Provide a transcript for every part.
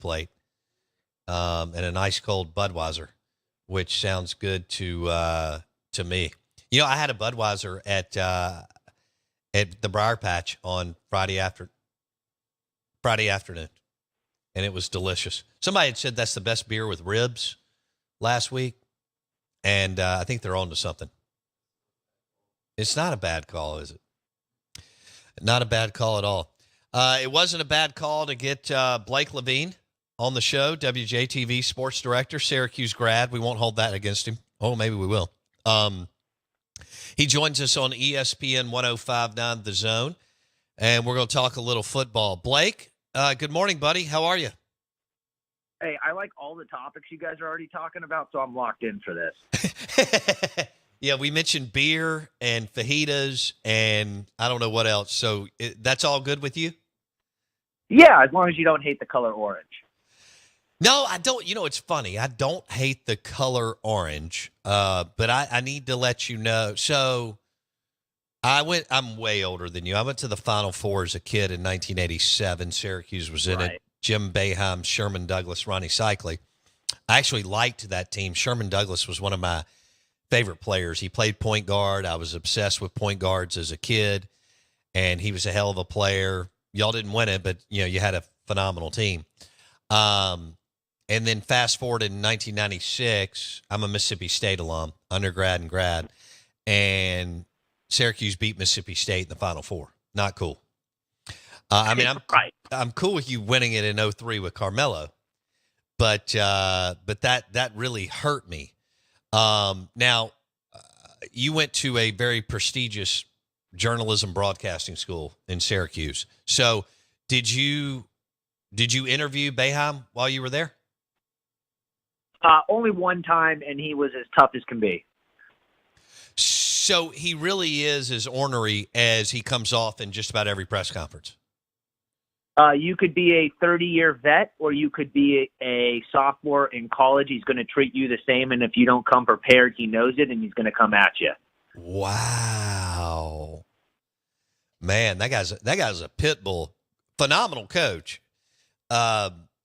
plate, and a nice cold Budweiser, which sounds good to me. You know, I had a Budweiser at the Briar Patch on Friday afternoon, and it was delicious. Somebody had said that's the best beer with ribs last week, and I think they're on to something. It's not a bad call, is it? Not a bad call at all. It wasn't a bad call to get Blake Levine on the show, WJTV sports director, Syracuse grad. We won't hold that against him. Oh, maybe we will. He joins us on ESPN 105.9 The Zone, and we're going to talk a little football. Blake, good morning, buddy. How are you? Hey, I like all the topics you guys are already talking about, so I'm locked in for this. Yeah, we mentioned beer and fajitas and I don't know what else. So that's all good with you? Yeah, as long as you don't hate the color orange. No, I don't. You know, it's funny. I don't hate the color orange, but I need to let you know. So I'm way older than you. I went to the Final Four as a kid in 1987. Syracuse was in it. Jim Boeheim, Sherman Douglas, Ronnie Cycli. I actually liked that team. Sherman Douglas was one of my favorite players. He played point guard. I was obsessed with point guards as a kid, and he was a hell of a player. Y'all didn't win it, but you know you had a phenomenal team. And then fast forward in 1996, I'm a Mississippi State alum, undergrad and grad, and Syracuse beat Mississippi State in the Final Four. Not cool. I'm cool with you winning it in 2003 with Carmelo, but that really hurt me. Now, you went to a very prestigious journalism broadcasting school in Syracuse. So did you interview Boeheim while you were there? Only one time, and he was as tough as can be. So he really is as ornery as he comes off in just about every press conference. You could be a 30-year vet, or you could be a sophomore in college. He's going to treat you the same, and if you don't come prepared, he knows it, and he's going to come at you. Wow, man, that guy's a pit bull. Phenomenal coach.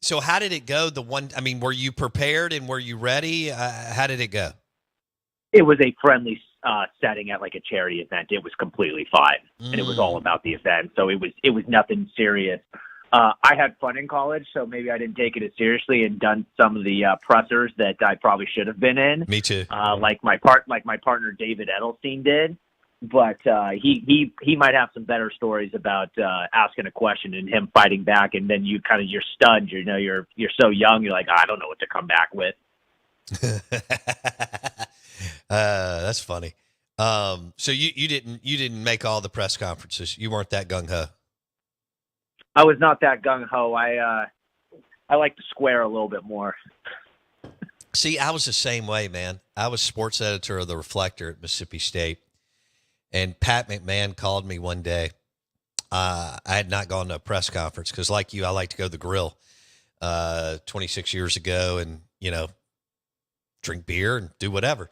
So how did it go? Were you prepared and were you ready? How did it go? It was a friendly setting at like a charity event. It was completely fine, and it was all about the event. So it was nothing serious. I had fun in college, so maybe I didn't take it as seriously and done some of the pressers that I probably should have been in. Me too. Like my partner David Edelstein did. But he might have some better stories about asking a question and him fighting back, and then you're stunned. You know, you're so young. You're like, I don't know what to come back with. That's funny. So you didn't make all the press conferences. You weren't that gung ho. I was not that gung ho. I like to square a little bit more. See, I was the same way, man. I was sports editor of the Reflector at Mississippi State. And Pat McMahon called me one day. I had not gone to a press conference because, like you, I like to go to the grill 26 years ago and, you know, drink beer and do whatever.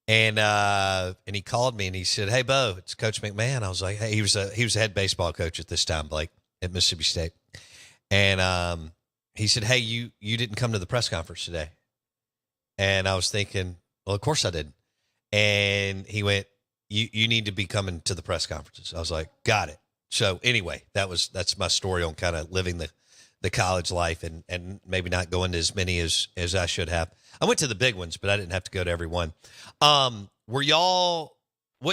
And he called me and he said, "Hey, Bo, it's Coach McMahon." I was like, "Hey," he was a head baseball coach at this time, Blake, at Mississippi State. And he said, "Hey, you didn't come to the press conference today." And I was thinking, well, of course I didn't. And he went, You need to be coming to the press conferences. I was like, got it. So anyway, that's my story on kind of living the college life and maybe not going to as many as I should have. I went to the big ones, but I didn't have to go to every one. What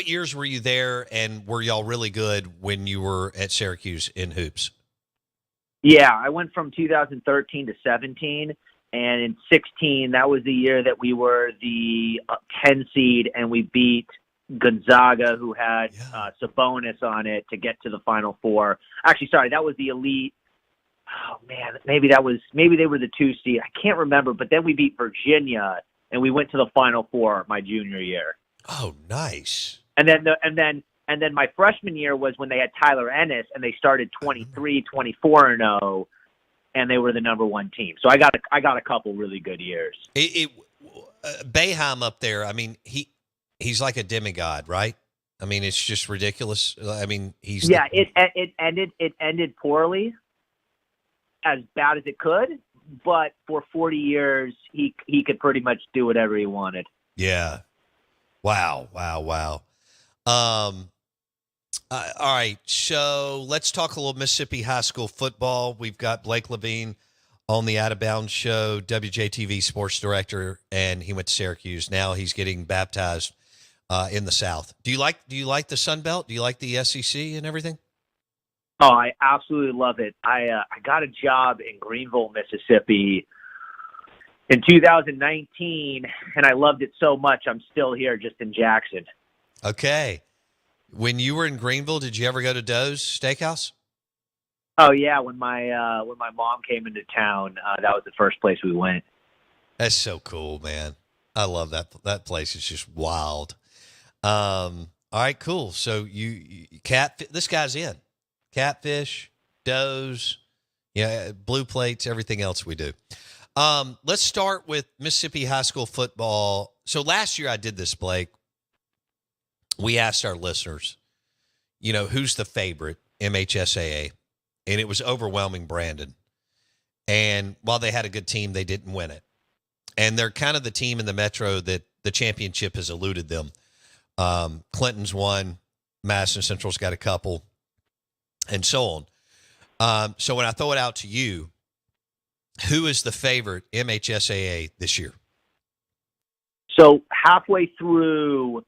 years were you there, and were y'all really good when you were at Syracuse in hoops? Yeah, I went from 2013 to 17. And in 16, that was the year that we were the 10 seed, and we beat Gonzaga, who had Sabonis on it, to get to the Final Four. Actually, sorry, that was the Elite. Oh man, maybe they were the 2 seed. I can't remember. But then we beat Virginia, and we went to the Final Four my junior year. Oh, nice. And then my freshman year was when they had Tyler Ennis, and they started 23, 24-0, and they were the number 1 team. So I got a couple really good years. Boeheim up there. I mean, he's like a demigod, right? I mean, it's just ridiculous. I mean, it ended poorly, as bad as it could, but for 40 years, he could pretty much do whatever he wanted. Yeah. Wow. All right, so let's talk a little Mississippi high school football. We've got Blake Levine on the Out of Bounds show, WJTV sports director, and he went to Syracuse. Now he's getting baptized in the South. Do you like the Sun Belt? Do you like the SEC and everything? Oh, I absolutely love it. I got a job in Greenville, Mississippi in 2019, and I loved it so much I'm still here just in Jackson. Okay. When you were in Greenville, did you ever go to Doe's Steakhouse? Oh yeah, when my mom came into town, that was the first place we went. That's so cool, man. I love that. That place is just wild. All right, cool. So you this guy's in. Catfish, Doe's, yeah, blue plates, everything else we do. Let's start with Mississippi high school football. So last year I did this, Blake. We asked our listeners, who's the favorite MHSAA, and it was overwhelming Brandon. And while they had a good team, they didn't win it. And they're kind of the team in the Metro that the championship has eluded them. Clinton's won, Madison Central's got a couple, and so on. So when I throw it out to you, who is the favorite MHSAA this year? So halfway through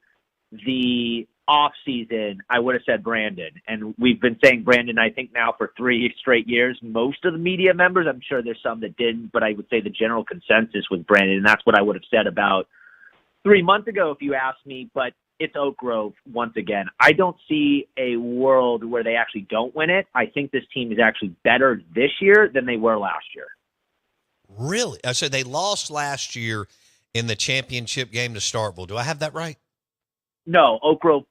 the off season, I would have said Brandon, and we've been saying Brandon, I think now for 3 straight years. Most of the media members, I'm sure there's some that didn't, but I would say the general consensus was Brandon, and that's what I would have said about 3 months ago if you asked me, but it's Oak Grove once again. I don't see a world where they actually don't win it. I think this team is actually better this year than they were last year. Really? So they lost last year in the championship game to Starkville. Do I have that right? No, Oak Grove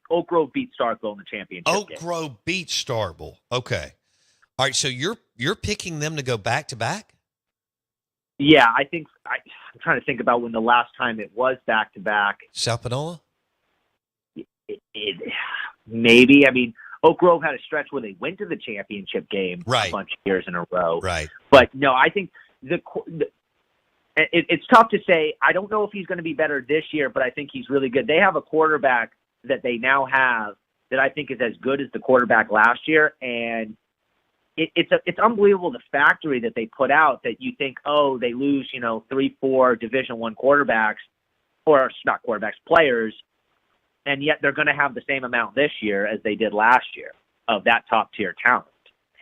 beat Starkville in the championship game. Oak Grove beat Starkville. Okay. All right, so you're picking them to go back-to-back? Yeah, I'm trying to think about when the last time it was back-to-back. South Panola? Maybe. I mean, Oak Grove had a stretch where they went to the championship game right. a bunch of years in a row. Right. But, no, I think it's tough to say. I don't know if he's going to be better this year, but I think he's really good. They have a quarterback that they now have that I think is as good as the quarterback last year, and it's unbelievable the factory that they put out that you think, oh, they lose 3-4 Division I quarterbacks, or not quarterbacks, players, and yet they're going to have the same amount this year as they did last year of that top tier talent.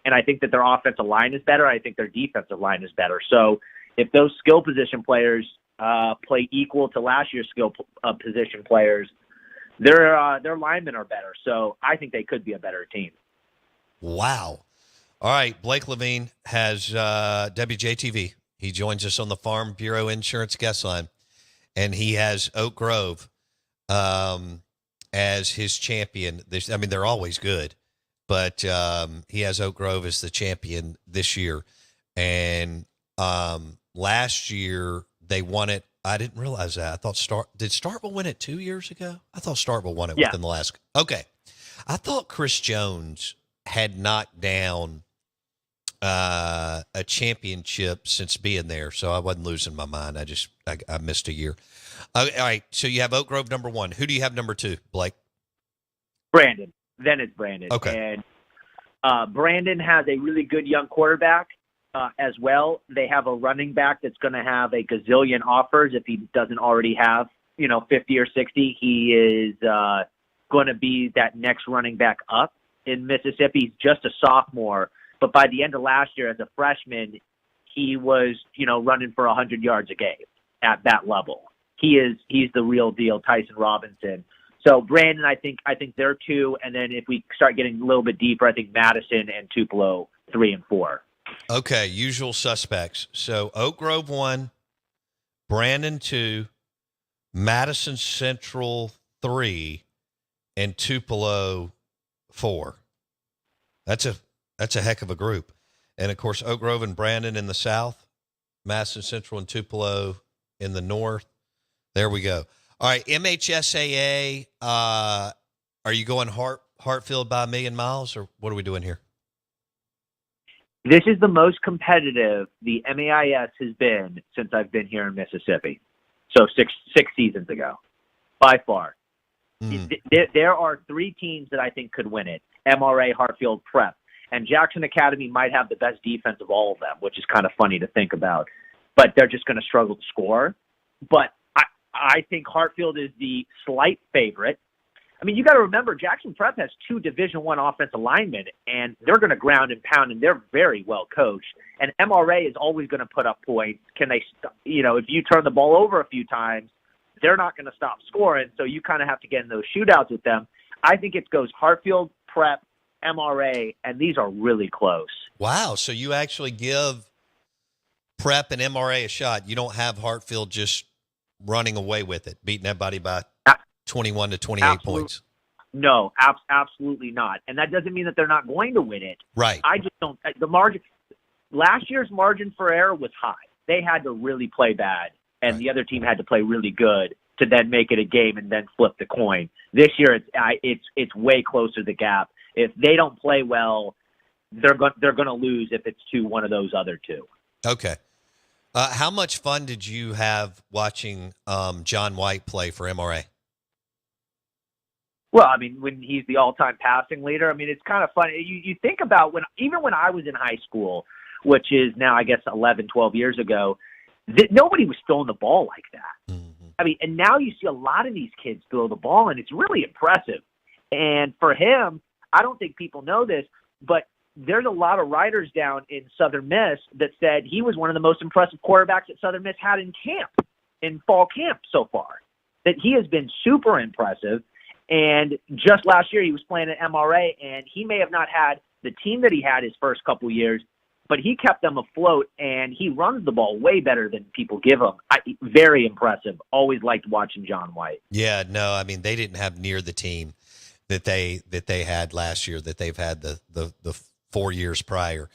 And I think that their offensive line is better. I think their defensive line is better. So if those skill position players play equal to last year's skill position players, their linemen are better. So I think they could be a better team. Wow. All right. Blake Levine has WJTV. He joins us on the Farm Bureau Insurance guest line, and he has Oak Grove as his champion. They're always good, but he has Oak Grove as the champion this year. And last year they won it. I didn't realize that. I thought did Starkville win it 2 years ago? I thought Starkville won it within the last. Okay. I thought Chris Jones had knocked down a championship since being there, so I wasn't losing my mind. I missed a year. All right, so you have Oak Grove number 1. Who do you have number 2, Blake? Brandon. Then it's Brandon. Okay. And Brandon has a really good young quarterback as well. They have a running back that's going to have a gazillion offers if he doesn't already have 50 or 60. He is going to be that next running back up in Mississippi. He's just a sophomore, but by the end of last year as a freshman, he was running for 100 yards a game at that level. He's the real deal, Tyson Robinson. So Brandon, I think they're 2, and then if we start getting a little bit deeper, I think Madison and Tupelo 3 and 4. Okay, usual suspects. So Oak Grove 1, Brandon 2, Madison Central 3, and Tupelo 4. That's a heck of a group. And of course, Oak Grove and Brandon in the south, Madison Central and Tupelo in the north. There we go. All right, MHSAA, are you going Hartfield by a million miles, or what are we doing here? This is the most competitive the MAIS has been since I've been here in Mississippi. So six seasons ago, by far. There are 3 teams that I think could win it: MRA, Hartfield, Prep. And Jackson Academy might have the best defense of all of them, which is kind of funny to think about. But they're just going to struggle to score. But I think Hartfield is the slight favorite. I mean, you got to remember, Jackson Prep has 2 Division I offensive linemen, and they're going to ground and pound, and they're very well coached. And MRA is always going to put up points. Can they, if you turn the ball over a few times, they're not going to stop scoring. So you kind of have to get in those shootouts with them. I think it goes Hartfield, Prep, MRA, and these are really close. Wow. So you actually give Prep and MRA a shot. You don't have Hartfield just running away with it, beating everybody by 21 to 28 points. No, absolutely not. And that doesn't mean that they're not going to win it. Right. I just don't. The margin, last year's margin for error was high. They had to really play bad, and the other team had to play really good to then make it a game and then flip the coin. This year, it's way closer the gap. If they don't play well, they're going to lose if it's to one of those other 2. Okay. How much fun did you have watching John White play for MRA? Well, I mean, when he's the all-time passing leader, I mean, it's kind of funny. You think about even when I was in high school, which is now, I guess, 11, 12 years ago, nobody was throwing the ball like that. Mm-hmm. I mean, and now you see a lot of these kids throw the ball, and it's really impressive. And for him, I don't think people know this, but there's a lot of writers down in Southern Miss that said he was one of the most impressive quarterbacks that Southern Miss had in fall camp so far, that he has been super impressive. And just last year he was playing at MRA, and he may have not had the team that he had his first couple years, but he kept them afloat, and he runs the ball way better than people give him. Very impressive. Always liked watching John White. Yeah, no, I mean, they didn't have near the team that they had last year, that they've had the 4 years prior,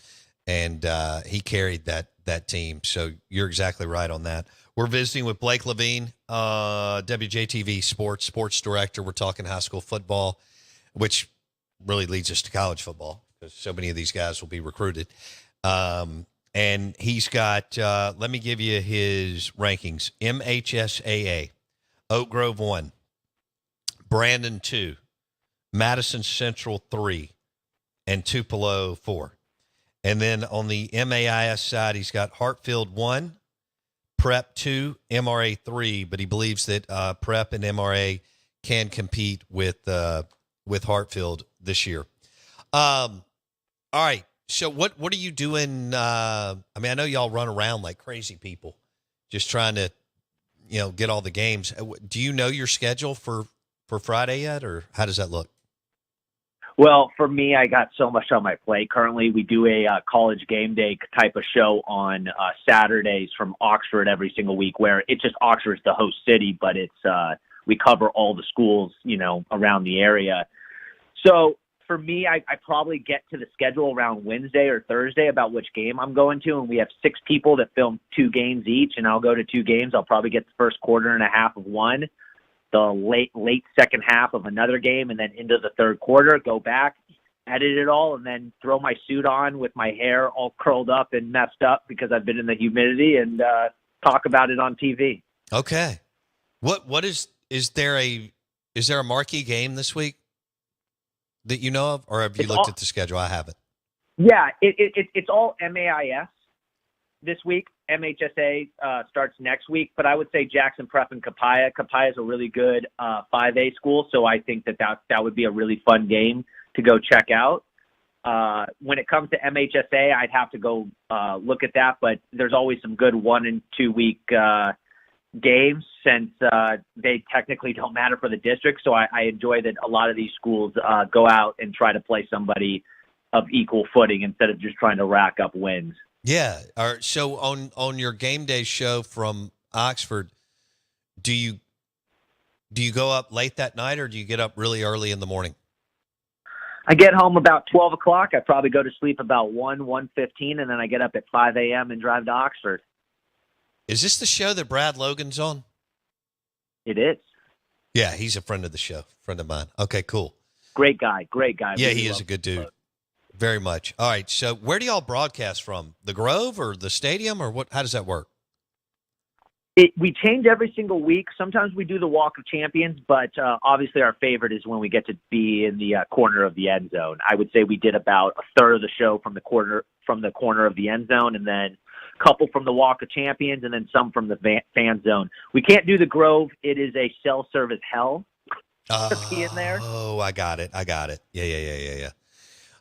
and he carried that team. So you're exactly right on that. We're visiting with Blake Levine, WJTV sports director. We're talking high school football, which really leads us to college football because so many of these guys will be recruited. And he's got, let me give you his rankings: MHSAA, Oak Grove 1, Brandon 2, Madison Central 3, and Tupelo 4. And then on the MAIS side, he's got Hartfield 1, Prep 2, MRA 3, but he believes that Prep and MRA can compete with Hartfield this year. All right. So what are you doing? I mean, I know y'all run around like crazy people just trying to, get all the games. Do you know your schedule for Friday yet, or how does that look? Well, for me, I got so much on my plate. Currently, we do a college game day type of show on Saturdays from Oxford every single week, where it's just Oxford's the host city, but it's we cover all the schools, around the area. So for me, I probably get to the schedule around Wednesday or Thursday about which game I'm going to, and we have 6 people that film 2 games each, and I'll go to 2 games. I'll probably get the first quarter and a half of one, the late second half of another game, and then into the third quarter, go back, edit it all, and then throw my suit on with my hair all curled up and messed up because I've been in the humidity and talk about it on TV. Okay. What is there a marquee game this week that you know of, or have you looked at the schedule? I haven't. Yeah, it's all MAIS this week. MHSA starts next week, but I would say Jackson Prep and Capaya. Capaya is a really good 5A school, so I think that would be a really fun game to go check out. When it comes to MHSA, I'd have to go look at that, but there's always some good 1 and 2 week games since they technically don't matter for the district. So I enjoy that a lot of these schools go out and try to play somebody of equal footing instead of just trying to rack up wins. Yeah. All right. So on your game day show from Oxford, do you go up late that night, or do you get up really early in the morning? I get home about 12 o'clock. I probably go to sleep about 1:15, and then I get up at 5 a.m. and drive to Oxford. Is this the show that Brad Logan's on? It is. Yeah, he's a friend of the show, friend of mine. Okay, cool. Great guy. Yeah, he is a good dude. Very much. All right. So where do y'all broadcast from? The Grove or the stadium, or what? How does that work? We change every single week. Sometimes we do the Walk of Champions, but obviously our favorite is when we get to be in the corner of the end zone. I would say we did about a third of the show from the corner of the end zone, and then a couple from the Walk of Champions, and then some from the fan zone. We can't do the Grove. It is a cell service hell to be in there. Oh, I got it. Yeah.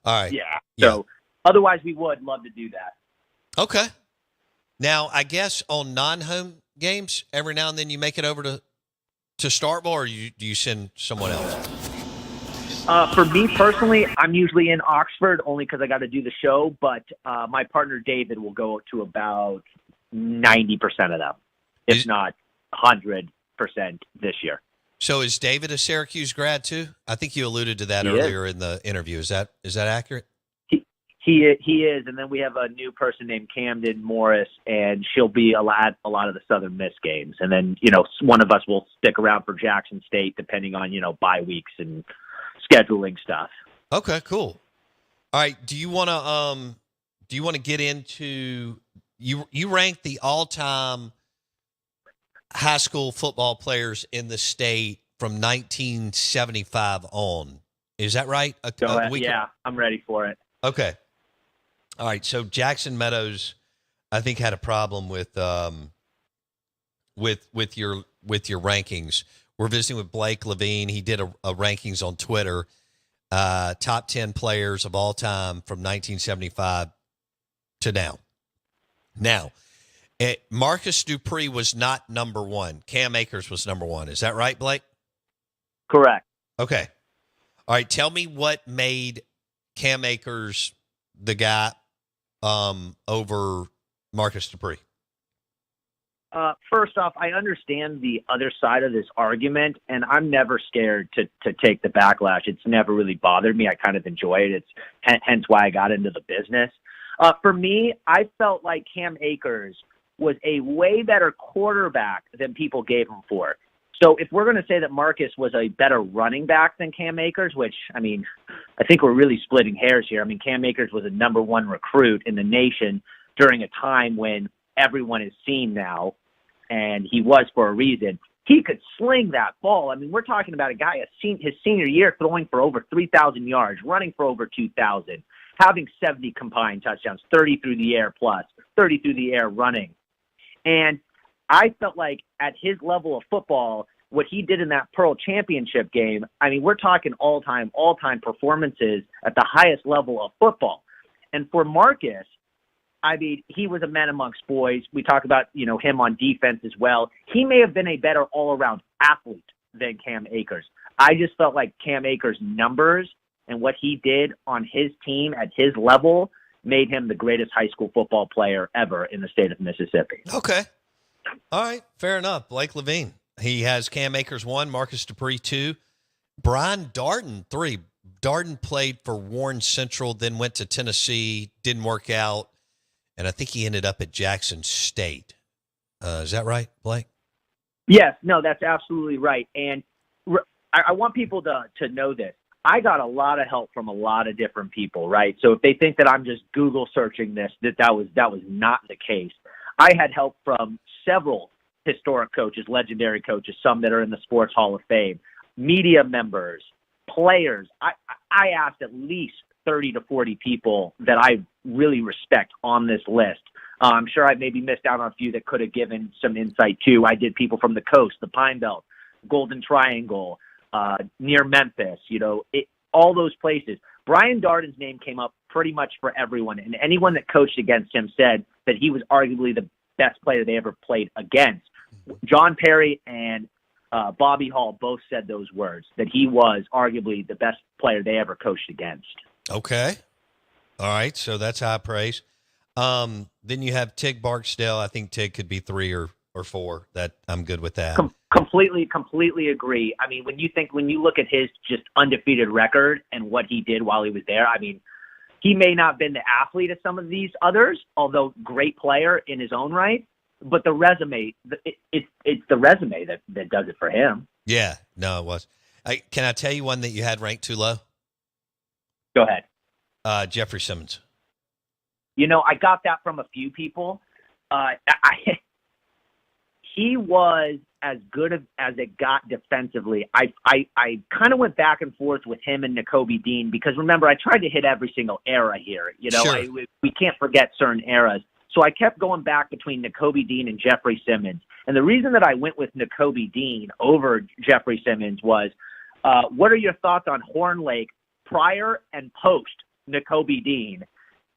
All right. Yeah. So otherwise we would love to do that. Okay. Now, I guess on non-home games, every now and then you make it over to Starkville, or do you send someone else? For me personally, I'm usually in Oxford only because I got to do the show, but my partner David will go to about 90% of them, if not 100% this year. So is David a Syracuse grad too? I think you alluded to that earlier in the interview. Is that accurate? He is, and then we have a new person named Camden Morris, and she'll be a lot of the Southern Miss games, and then one of us will stick around for Jackson State, depending on bye weeks and scheduling stuff. Okay, cool. All right, do you want to get into you rank the all-time high school football players in the state from 1975 on? Is that right? Go ahead. Yeah, I'm ready for it. Okay. All right, so Jackson Meadows, I think, had a problem with your rankings. We're visiting with Blake Levine. He did a rankings on Twitter, top 10 players of all time from 1975 to now. Now, Marcus Dupree was not number one. Cam Akers was number one. Is that right, Blake? Correct. Okay. All right, tell me what made Cam Akers the guy over Marcus Dupree. First off, I understand the other side of this argument, and I'm never scared to take the backlash. It's never really bothered me. I kind of enjoy it. It's hence why I got into the business. For me, I felt like Cam Akers was a way better quarterback than people gave him for. So if we're going to say that Marcus was a better running back than Cam Akers, which, I mean, I think we're really splitting hairs here. I mean, Cam Akers was a number one recruit in the nation during a time when everyone is seen now, and he was for a reason. He could sling that ball. I mean, we're talking about a guy his senior year throwing for over 3,000 yards, running for over 2,000, having 70 combined touchdowns, 30 through the air plus, 30 through the air running. And I felt like at his level of football, what he did in that Pearl Championship game, I mean, we're talking all-time performances at the highest level of football. And for Marcus, I mean, he was a man amongst boys. We talk about, him on defense as well. He may have been a better all-around athlete than Cam Akers. I just felt like Cam Akers' numbers and what he did on his team at his level made him the greatest high school football player ever in the state of Mississippi. Okay. All right. Fair enough. Blake Levine. He has Cam Akers 1, Marcus Dupree 2, Brian Darden 3. Darden played for Warren Central, then went to Tennessee, didn't work out, and I think he ended up at Jackson State. Is that right, Blake? Yes. No, that's absolutely right. And I want people to know this. I got a lot of help from a lot of different people, right? So if they think that I'm just Google searching this, that was not the case. I had help from several historic coaches, legendary coaches, some that are in the Sports Hall of Fame, media members, players. I asked at least 30 to 40 people that I really respect on this list. I'm sure I maybe missed out on a few that could have given some insight too. I did people from the coast, the Pine Belt, Golden Triangle, near Memphis, all those places. Brian Darden's name came up pretty much for everyone, and anyone that coached against him said that he was arguably the best player they ever played against. John Perry and Bobby Hall both said those words, that he was arguably the best player they ever coached against. Okay. All right, so that's high praise. Then you have Tig Barksdale. I think Tig could be 3 or 4. That I'm good with that. Completely agree. I mean, when you look at his just undefeated record and what he did while he was there, I mean, he may not have been the athlete of some of these others, although great player in his own right. But the resume, it's the resume that does it for him. Yeah, no, it was. Can I tell you one that you had ranked too low? Go ahead. Jeffrey Simmons. I got that from a few people. He was as good as it got defensively. I kind of went back and forth with him and Nakobe Dean because, remember, I tried to hit every single era here. Sure. We can't forget certain eras. So I kept going back between Nakobe Dean and Jeffrey Simmons. And the reason that I went with Nakobe Dean over Jeffrey Simmons was, what are your thoughts on Horn Lake prior and post Nakobe Dean?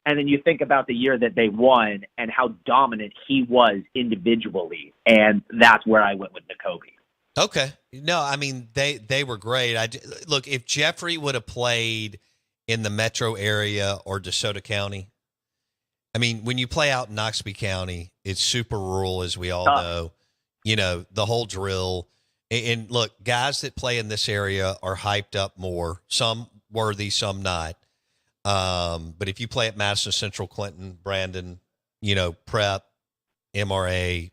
And then you think about the year that they won and how dominant he was individually. And that's where I went with Nakobe. Okay. No, I mean, they were great. Look, if Jeffrey would have played in the metro area or DeSoto County, I mean, when you play out in Noxubee County, it's super rural, as we all know. The whole drill. And look, guys that play in this area are hyped up more. Some worthy, some not. But if you play at Madison Central, Clinton, Brandon, Prep, MRA,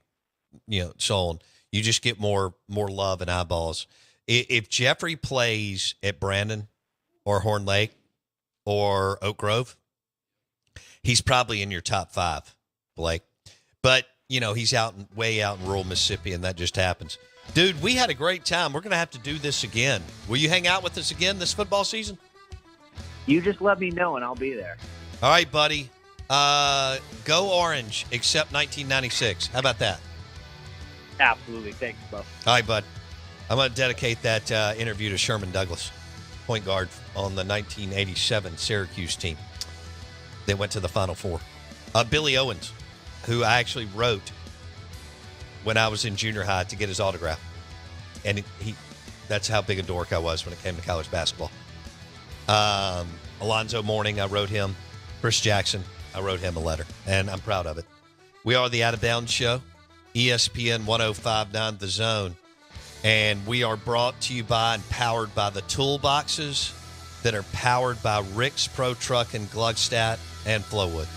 so on, you just get more love and eyeballs. If Jeffrey plays at Brandon or Horn Lake or Oak Grove, he's probably in your top 5, Blake. But, he's way out in rural Mississippi, and that just happens. Dude, we had a great time. We're going to have to do this again. Will you hang out with us again this football season? You just let me know, and I'll be there. All right, buddy. Go Orange, except 1996. How about that? Absolutely. Thanks, Bo. All right, bud. I'm going to dedicate that interview to Sherman Douglas, point guard on the 1987 Syracuse team that went to the Final Four. Billy Owens, who I actually wrote when I was in junior high to get his autograph. And that's how big a dork I was when it came to college basketball. Alonzo Mourning, I wrote him. Chris Jackson, I wrote him a letter, and I'm proud of it. We are the Out of Bounds Show, ESPN 105.9 The Zone, and we are brought to you by and powered by the toolboxes that are powered by Rick's Pro Truck in Gluckstadt and Flowood.